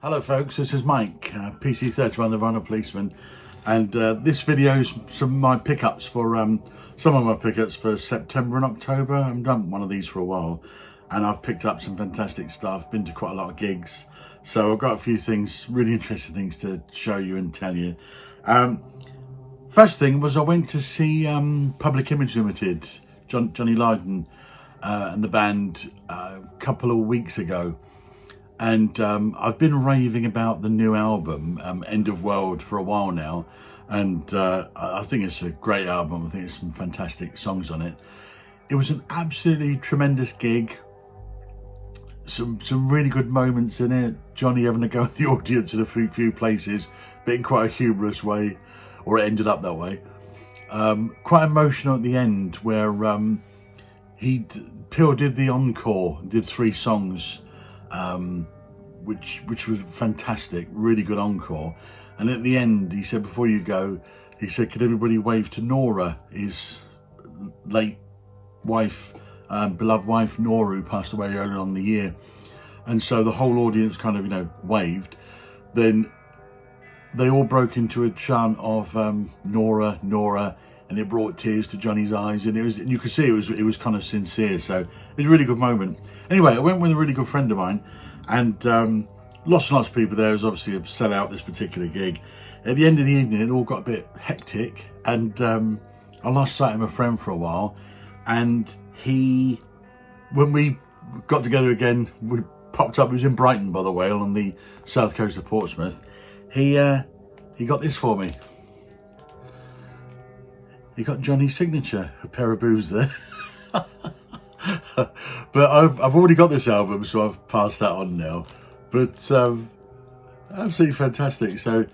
Hello folks, this is Mike, PC31, the Runner Policeman, and this video is some of my pickups for September and October. I haven't done one of these for a while, and I've picked up some fantastic stuff, been to quite a lot of gigs, so I've got a few things, really interesting things to show you and tell you. First thing was I went to see Public Image Limited, Johnny Lydon and the band a couple of weeks ago. And I've been raving about the new album, End of World, for a while now. And I think it's a great album. I think there's some fantastic songs on it. It was an absolutely tremendous gig. Some really good moments in it. Johnny having to go in the audience in a few places, but in quite a humorous way, or it ended up that way. Quite emotional at the end, where Peel did the encore, did 3 songs. Which was fantastic, really good encore. And at the end, he said, before you go, he said, could everybody wave to Nora, his late wife, beloved wife, Nora, who passed away earlier on in the year. And so the whole audience kind of, waved. Then they all broke into a chant of Nora, Nora, and it brought tears to Johnny's eyes. And you could see it was kind of sincere. So it was a really good moment. Anyway, I went with a really good friend of mine, and lots and lots of people there. It was obviously a sellout, this particular gig. At the end of the evening, it all got a bit hectic, and I lost sight of my friend for a while. And when we got together again, we popped up. It was in Brighton, by the way, on the south coast of Portsmouth. He got this for me. He got Johnny's signature, a pair of boobs there. But I've already got this album, so I've passed that on now. But absolutely fantastic. So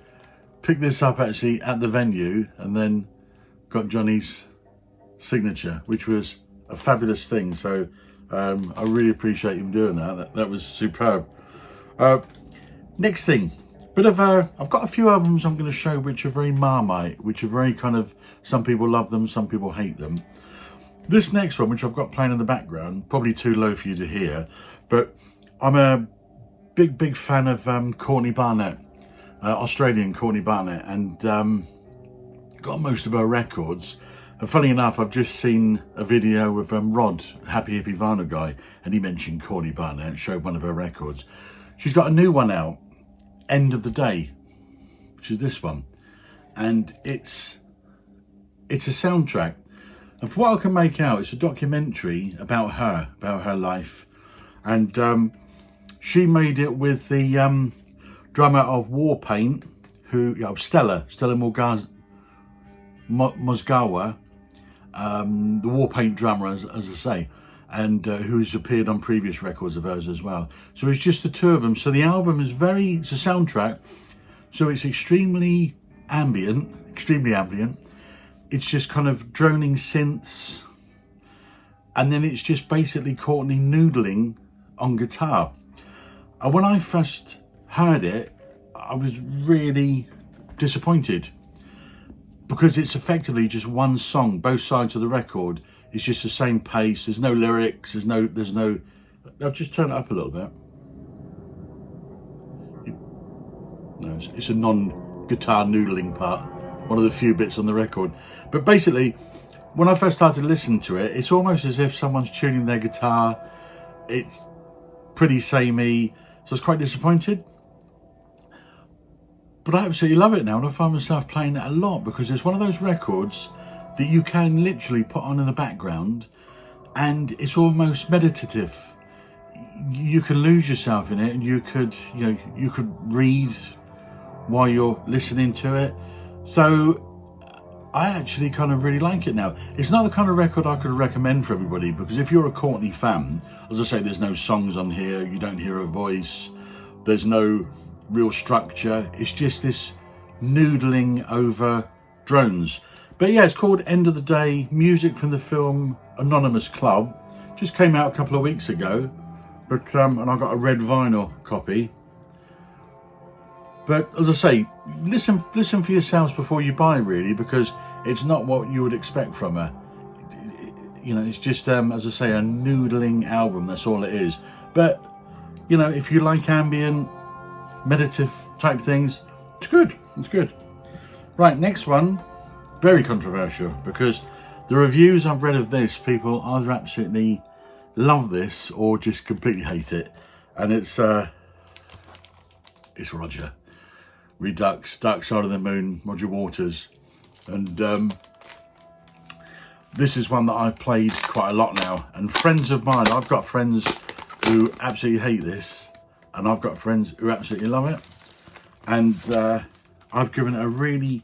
picked this up actually at the venue, and then got Johnny's signature, which was a fabulous thing. So I really appreciate him doing that. That was superb. Next thing, I've got a few albums I'm going to show which are very Marmite, which are very kind of, some people love them, some people hate them. This next one, which I've got playing in the background, probably too low for you to hear, but I'm a big fan of Courtney Barnett, Australian Courtney Barnett, and got most of her records. And funny enough, I've just seen a video with Rod, Happy Hippie Vinyl Guy, and he mentioned Courtney Barnett, showed one of her records. She's got a new one out, End of the Day, which is this one, and it's a soundtrack. And for what I can make out, it's a documentary about her life. And she made it with the drummer of Warpaint, Stella Mozgawa, the Warpaint drummer, as I say, and who's appeared on previous records of hers as well. So it's just the two of them. So the album is it's a soundtrack, so it's extremely ambient. It's just kind of droning synths, and then it's just basically Courtney noodling on guitar. And when I first heard it, I was really disappointed, because it's effectively just one song, both sides of the record. It's just the same pace. There's no lyrics. There's no. I'll just turn it up a little bit. No, it's a non-guitar noodling part. One of the few bits on the record. But basically, when I first started listening to it, it's almost as if someone's tuning their guitar. It's pretty samey, so I was quite disappointed. But I absolutely love it now, and I find myself playing it a lot, because it's one of those records that you can literally put on in the background, and it's almost meditative. You can lose yourself in it, and you could read while you're listening to it. So I actually kind of really like it now. It's not the kind of record I could recommend for everybody, because if you're a Courtney fan, as I say, there's no songs on here, you don't hear her voice, there's no real structure, it's just this noodling over drones. But yeah, it's called End of the Day, music from the film Anonymous Club. Just came out a couple of weeks ago, but and I got a red vinyl copy. But as I say, listen for yourselves before you buy, really, because it's not what you would expect from her. It's just, as I say, a noodling album. That's all it is. But, if you like ambient, meditative type things. It's good, it's good. Right, next one, very controversial, because the reviews I've read of this, people either absolutely love this or just completely hate it. And it's Roger. Redux, Dark Side of the Moon, Roger Waters. And this is one that I've played quite a lot now. And friends of mine, I've got friends who absolutely hate this, and I've got friends who absolutely love it. And I've given it a really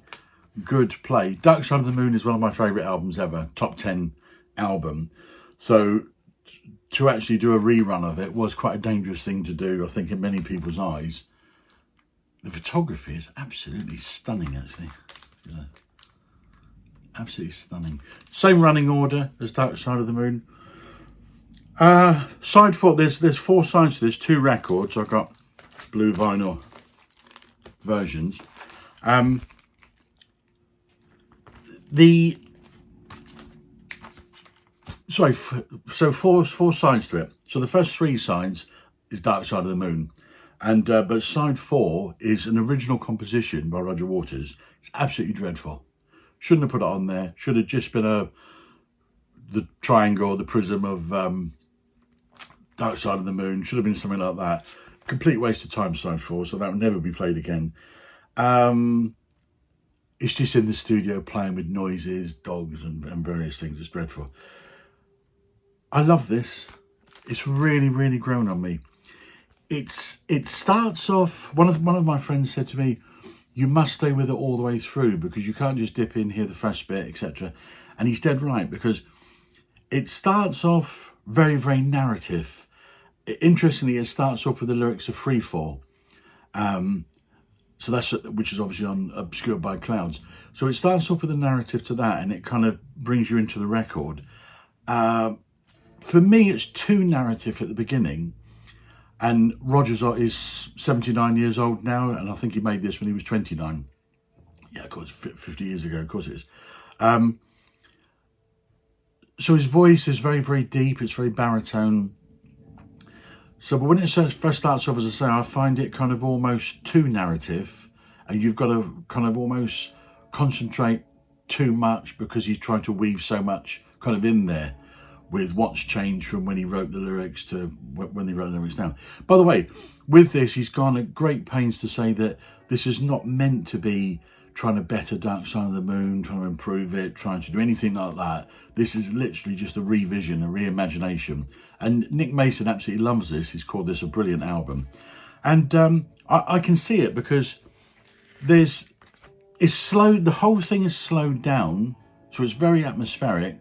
good play. Dark Side of the Moon is one of my favourite albums ever, top 10 album. So to actually do a rerun of it was quite a dangerous thing to do, I think, in many people's eyes. The photography is absolutely stunning, actually. Yeah. Absolutely stunning. Same running order as Dark Side of the Moon. Side 4, there's 4 sides to this, 2 records. I've got blue vinyl versions. So four sides to it. So the first 3 sides is Dark Side of the Moon, and but side 4 is an original composition by Roger Waters. It's absolutely dreadful. Shouldn't have put it on there. Should have just been the triangle, the prism of Dark Side of the Moon. Should have been something like that. Complete waste of time, side 4. So that will never be played again. It's just in the studio playing with noises, dogs, and various things. It's dreadful. I love this. It's really, really grown on me. It starts off. One of my friends said to me, "You must stay with it all the way through because you can't just dip in here the first bit, etc." And he's dead right, because it starts off very, very narrative. Interestingly, it starts off with the lyrics of Free Fall. So that's, which is obviously on Obscured by Clouds. So it starts off with a narrative to that, and it kind of brings you into the record. For me, it's too narrative at the beginning. And Roger is 79 years old now, and I think he made this when he was 29. Yeah, of course, 50 years ago, of course it is. So his voice is very, very deep. It's very baritone. So, but when it first starts off, as I say, I find it kind of almost too narrative, and you've got to kind of almost concentrate too much because he's trying to weave so much kind of in there with what's changed from when he wrote the lyrics to when they wrote the lyrics now. By the way, with this, he's gone at great pains to say that this is not meant to be trying to better Dark Side of the Moon, trying to improve it, trying to do anything like that. This is literally just a revision, a reimagination. And Nick Mason absolutely loves this. He's called this a brilliant album. And I can see it because it's slowed, the whole thing is slowed down, so it's very atmospheric.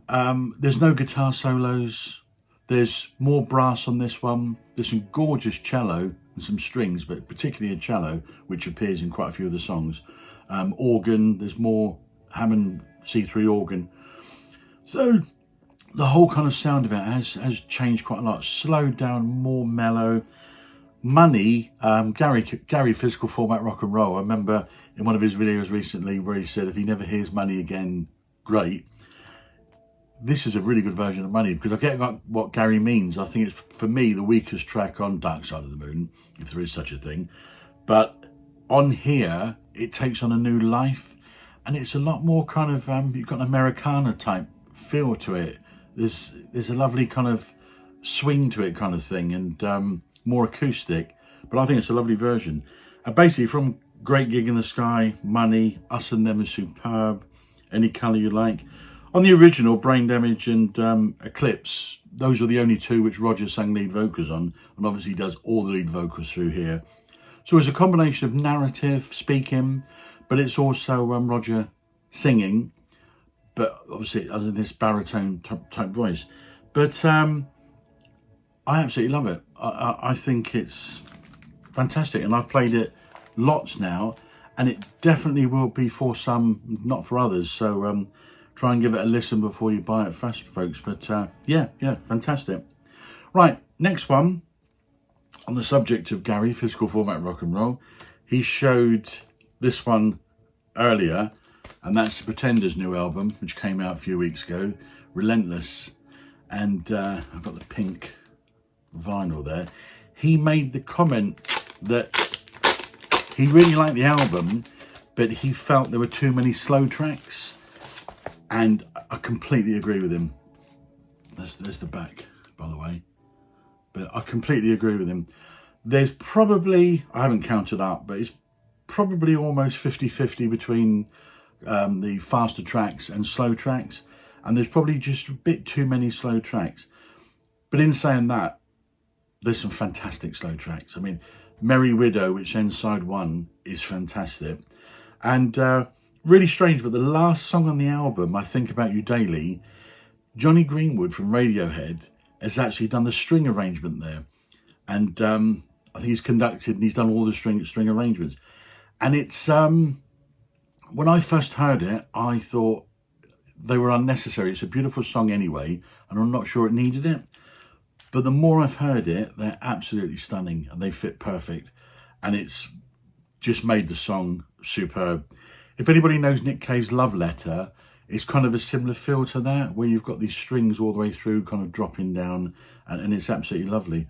There's no guitar solos. There's more brass on this one. There's some gorgeous cello and some strings, but particularly a cello, which appears in quite a few of the songs. Organ, there's more Hammond C3 organ. So the whole kind of sound of it has changed quite a lot. Slowed down, more mellow. Money, Gary Physical Format Rock and Roll. I remember in one of his videos recently where he said if he never hears Money again, great. This is a really good version of Money, because I get what Gary means. I think it's, for me, the weakest track on Dark Side of the Moon, if there is such a thing. But on here, it takes on a new life, and it's a lot more kind of, you've got an Americana type feel to it. There's a lovely kind of swing to it kind of thing, and more acoustic. But I think it's a lovely version. Basically, from Great Gig in the Sky, Money, Us and Them is Superb, Any Colour You Like. On the original, Brain Damage and Eclipse, those are the only 2 which Roger sang lead vocals on, and obviously he does all the lead vocals through here. So it's a combination of narrative, speaking, but it's also Roger singing, but obviously other than this baritone type voice. But I absolutely love it. I think it's fantastic, and I've played it lots now, and it definitely will be for some, not for others. So try and give it a listen before you buy it fast, folks. But yeah, fantastic. Right, next one. On the subject of Gary, Physical Format Rock and Roll, he showed this one earlier, and that's the Pretenders' new album, which came out a few weeks ago, Relentless. And I've got the pink vinyl there. He made the comment that he really liked the album, but he felt there were too many slow tracks, and I completely agree with him. There's the back, by the way, but I completely agree with him. There's probably, I haven't counted up, but it's probably almost 50-50 between the faster tracks and slow tracks, and there's probably just a bit too many slow tracks. But in saying that, there's some fantastic slow tracks. I mean, Merry Widow, which ends side 1, is fantastic. And really strange, but the last song on the album, I Think About You Daily, Johnny Greenwood from Radiohead has actually done the string arrangement there. And I think he's conducted and he's done all the string arrangements. And it's, when I first heard it, I thought they were unnecessary. It's a beautiful song anyway, and I'm not sure it needed it. But the more I've heard it, they're absolutely stunning and they fit perfect. And it's just made the song superb. If anybody knows Nick Cave's Love Letter, it's kind of a similar feel to that, where you've got these strings all the way through, kind of dropping down, and it's absolutely lovely.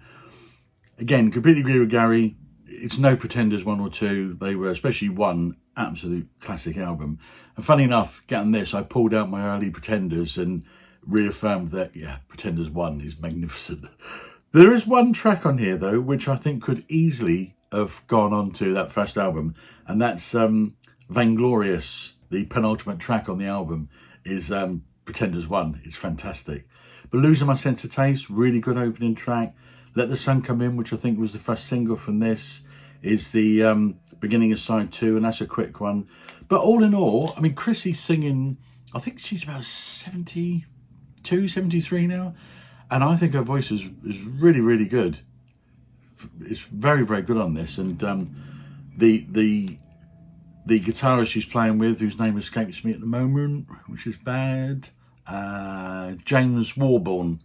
Again, completely agree with Gary. It's no Pretenders 1 or 2. They were, especially 1, absolute classic album. And funny enough, getting this, I pulled out my early Pretenders and reaffirmed that, yeah, Pretenders 1 is magnificent. There is one track on here, though, which I think could easily have gone on to that first album, and that's Vainglorious. The penultimate track on the album is Pretenders 1. It's fantastic. But Losing My Sense of Taste, really good opening track. Let the Sun Come In, which I think was the first single from this, is the beginning of side 2, and that's a quick one. But all in all, I mean, Chrissy's singing, I think she's about 72, 73 now, and I think her voice is really, really good. It's very, very good on this, and the guitarist she's playing with, whose name escapes me at the moment, which is bad, James Warborn,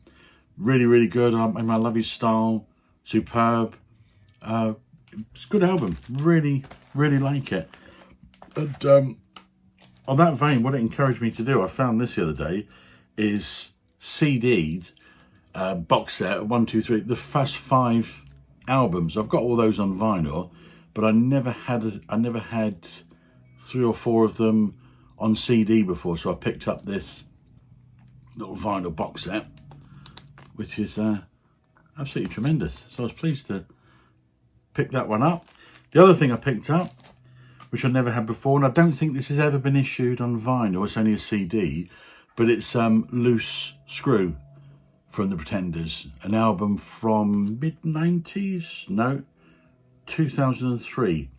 really, really good. I love his style, superb. It's a good album, really, really like it. And on that vein, what it encouraged me to do, I found this the other day, is CD'd box set 1, 2, 3, the first 5 albums. I've got all those on vinyl, but I never had 3 or 4 of them on CD before, so I picked up this little vinyl box set, which is absolutely tremendous. So I was pleased to pick that one up. The other thing I picked up, which I never had before, and I don't think this has ever been issued on vinyl, it's only a CD, but it's Loose Screw from the Pretenders, an album from mid-90s, no, 2003.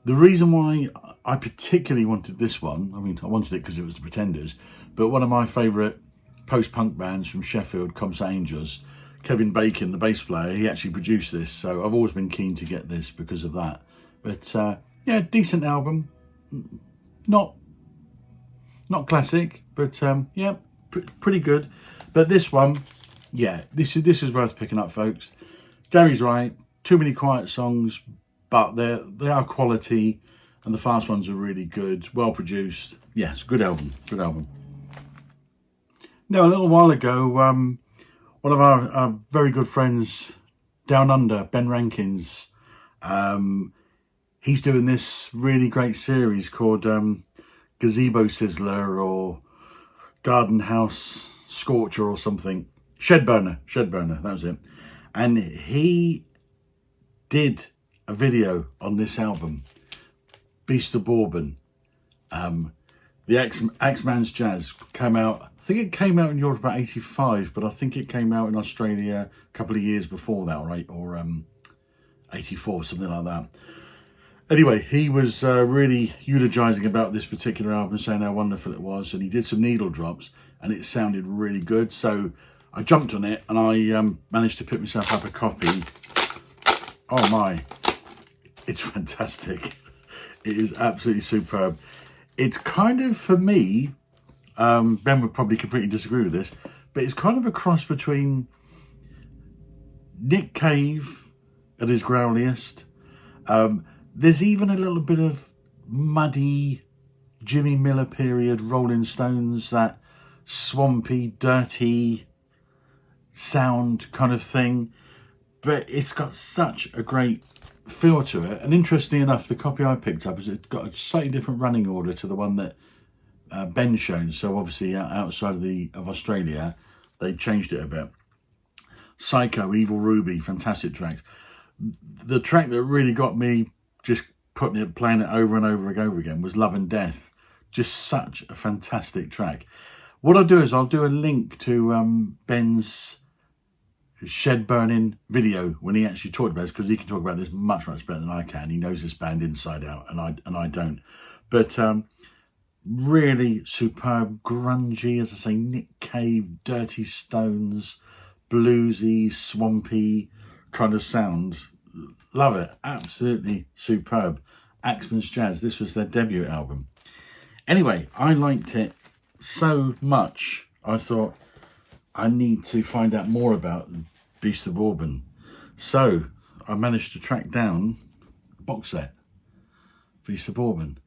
The reason why I particularly wanted this one, I mean, I wanted it because it was the Pretenders, but one of my favourite post-punk bands from Sheffield, Comsa Angels, Kevin Bacon, the bass player, he actually produced this, so I've always been keen to get this because of that. But yeah, decent album, not classic, but yeah, pretty good. But this one, yeah, this is worth picking up, folks. Gary's right, too many quiet songs, but they are quality, and the fast ones are really good, well produced. Yeah, it's a good album, good album. Now, a little while ago, one of our very good friends down under, Ben Rankins, he's doing this really great series called Gazebo Sizzler or Garden House Scorcher or something. Shed Burner, that was it. And he did a video on this album, Beast of Bourbon. The Axeman's Jazz came out, I think it came out in Europe about 85, but I think it came out in Australia a couple of years before that, right? Or 84, something like that. Anyway, he was really eulogizing about this particular album, saying how wonderful it was, and he did some needle drops, and it sounded really good. So I jumped on it, and I managed to pick myself up a copy. Oh my, it's fantastic. It is absolutely superb. It's kind of, for me, Ben would probably completely disagree with this, but it's kind of a cross between Nick Cave at his growliest. There's even a little bit of muddy Jimmy Miller period Rolling Stones, that swampy, dirty sound kind of thing. But it's got such a great feel to it. And interestingly enough, the copy I picked up is it's got a slightly different running order to the one that Ben's shown. So obviously outside of Australia, they changed it a bit. Psycho, Evil Ruby, fantastic tracks. The track that really got me just playing it over and over and over again was Love and Death. Just such a fantastic track. What I'll do is I'll do a link to Ben's shed burning video when he actually talked about this, because he can talk about this much better than I can. He knows this band inside out, and I don't. But really superb, grungy, as I say, Nick Cave, Dirty Stones, bluesy, swampy kind of sounds. Love it, absolutely superb. Axeman's Jazz, this was their debut album. Anyway, I liked it so much, I thought I need to find out more about Beast of Bourbon. So I managed to track down a box set, Beast of Bourbon,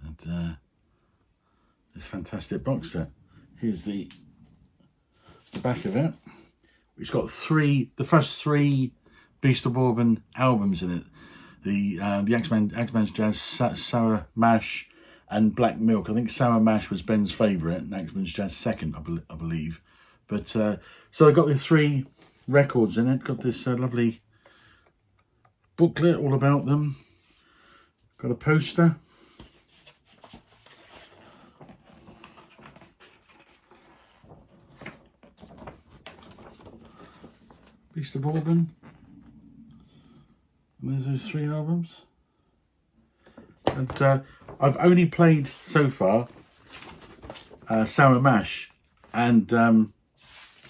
and this fantastic box set. Here's the back of it. It's got the first three Beast of Bourbon albums in it. The Axeman's Jazz, Sour Mash, and Black Milk. I think Sour Mash was Ben's favourite, and Axeman's Jazz second, I believe. But so I got the 3 records in it. Got this lovely booklet all about them. Got a poster. Beast of Bourbon. And there's those 3 albums. And I've only played so far Sour Mash, and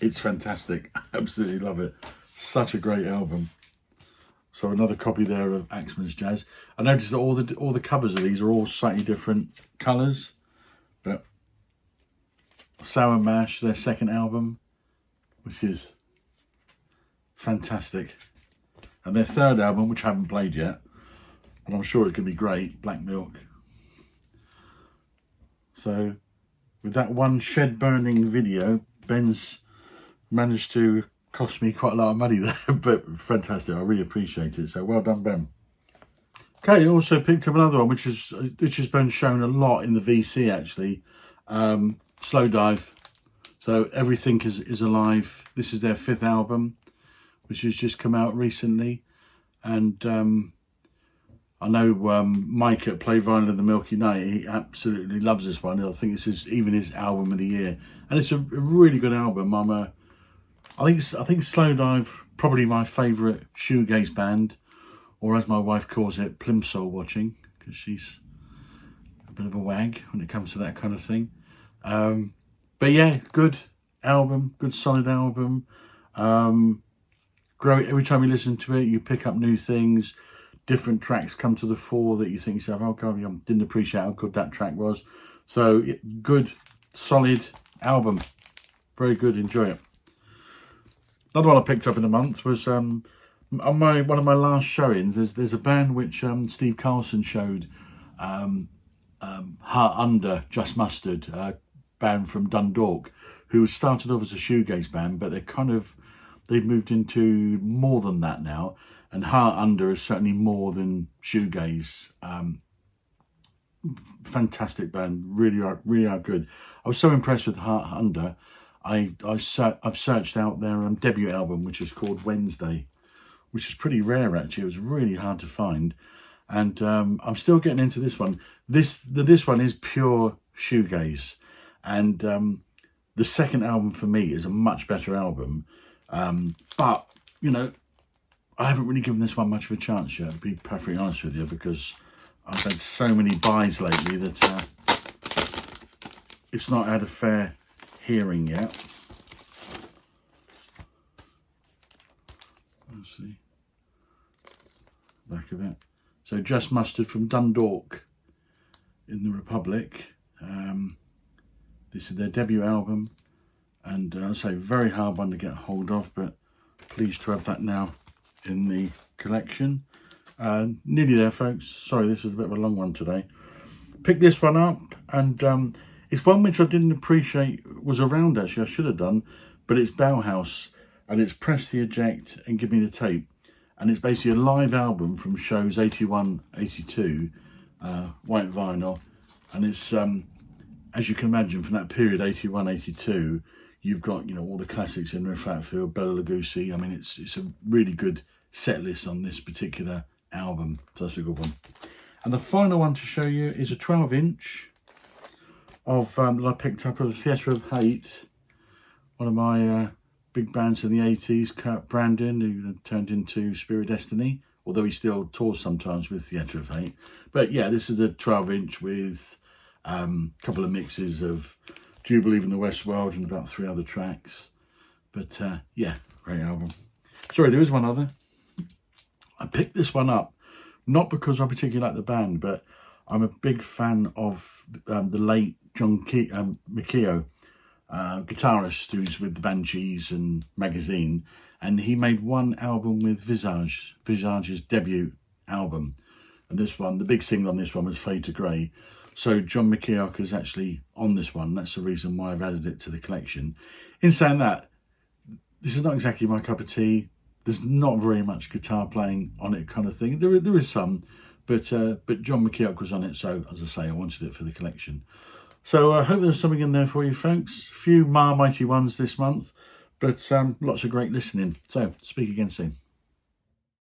it's fantastic. Absolutely love it. Such a great album. So another copy there of Axeman's Jazz. I noticed that all the covers of these are all slightly different colours, but Sour Mash, their second album, which is fantastic, and their third album, which I haven't played yet, and I'm sure it could be great, Black Milk. So with that one shed burning video, Ben's managed to cost me quite a lot of money there, but fantastic. I really appreciate it. So well done, Ben. Okay, I also picked up another one, which has been shown a lot in the VC actually. Slowdive. So Everything is Alive. This is their 5th album, which has just come out recently, and I know Mike at Play Vinyl of the Milky Night, he absolutely loves this one. I think this is even his album of the year, and it's a really good album. I think Slowdive probably my favourite shoegaze band, or as my wife calls it, plimsoll watching, because she's a bit of a wag when it comes to that kind of thing. But yeah, good album, good solid album. Great. Every time you listen to it, you pick up new things. Different tracks come to the fore that you think yourself, oh God, I didn't appreciate how good that track was. So good, solid album. Very good, enjoy it. Another one I picked up in the month was on one of my last showings. There's a band which Steve Carlson showed, Heart Under, Just Mustard, a band from Dundalk, who started off as a shoegaze band, but they've moved into more than that now. And Heart Under is certainly more than shoegaze. Fantastic band, really are good. I was so impressed with Heart Under. I've searched out their debut album, which is called Wednesday, which is pretty rare actually. It was really hard to find, and I'm still getting into this one. This one is pure shoegaze, and the second album for me is a much better album. But you know, I haven't really given this one much of a chance yet, to be perfectly honest with you, because I've had so many buys lately that it's not had a fair hearing yet. Let's see. Back of it. So Just Mustard from Dundalk in the Republic. This is their debut album, and I'll say very hard one to get hold of, but pleased to have that now in the collection. Nearly there, folks. Sorry, this is a bit of a long one today. Picked this one up, and it's one which I didn't appreciate was around actually. I should have done, but it's Bauhaus, and it's Press the Eject and Give Me the Tape. and it's basically a live album from shows 81, 82, white vinyl, and it's as you can imagine from that period 81, 82, you've got, you know, all the classics in Riff Hatfield, Bela Lugosi. I mean, it's a really good set list on this particular album, so that's a good one. And the final one to show you is a 12-inch of that I picked up at the Theatre of Hate, one of my big bands in the 80s, Kurt Brandon, who turned into Spirit Destiny, although he still tours sometimes with Theatre of Hate. But yeah, this is a 12-inch with a couple of mixes of Do You Believe in the West World and about 3 other tracks. But yeah, great album. Sorry, there is one other. I picked this one up not because I particularly like the band, but I'm a big fan of the late John McKeough, guitarist who's with the Banshees and Magazine, and he made one album with Visage's debut album, and this one, the big single on this one was Fade to Grey. So John McKeough is actually on this one. That's the reason why I've added it to the collection. In saying that, this is not exactly my cup of tea. There's not very much guitar playing on it, kind of thing. There is some, but John McKeough was on it, so as I say, I wanted it for the collection. So I hope there's something in there for you, folks. A few Marmite ones this month, but lots of great listening. So speak again soon.